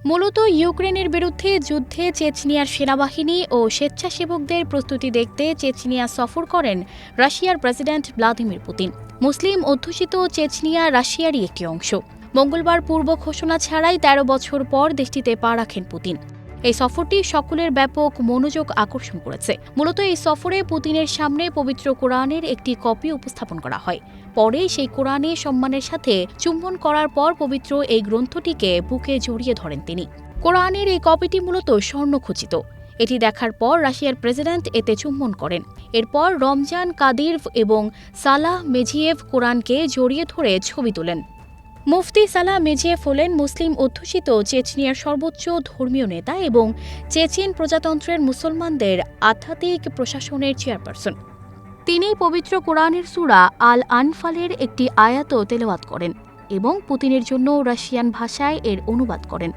মূলত ইউক্রেনের বিরুদ্ধে যুদ্ধে চেচনিয়ার সেনাবাহিনী ও স্বেচ্ছাসেবকদের প্রস্তুতি দেখতে চেচনিয়া সফর করেন রাশিয়ার প্রেসিডেন্ট ভ্লাদিমির পুতিন। মুসলিম অধ্যুষিত চেচনিয়া রাশিয়ারই একটি অংশ। মঙ্গলবার পূর্ব ঘোষণা ছাড়াই ১৩ বছর পর দেশটিতে পা রাখেন পুতিন। এই সফরটি সকলের ব্যাপক মনোযোগ আকর্ষণ করেছে। মূলত এই সফরে পুতিনের সামনে পবিত্র কোরআনের একটি কপি উপস্থাপন করা হয়। পরে সেই কোরআনে সম্মানের সাথে চুম্বন করার পর পবিত্র এই গ্রন্থটিকে বুকে জড়িয়ে ধরেন তিনি। কোরআনের এই কপিটি মূলত স্বর্ণখচিত। এটি দেখার পর রাশিয়ার প্রেসিডেন্ট এতে চুম্বন করেন। এরপর রমজান কাদিরভ এবং সালাহ মেজিয়েভ কোরআনকে জড়িয়ে ধরে ছবি তোলেন। মুফতি সালাহ মেজিয়েভ হলেন মুসলিম অধ্যুষিত চেচনিয়ার সর্বোচ্চ ধর্মীয় নেতা এবং চেচেন প্রজাতন্ত্রের মুসলমানদের আধ্যাত্মিক প্রশাসনের চেয়ারপারসন। তিনি পবিত্র কোরআনের সূরা আল আনফালের একটি আয়াত তেলাওয়াত করেন এবং পুতিনের জন্য রাশিয়ান ভাষায় এর অনুবাদ করেন।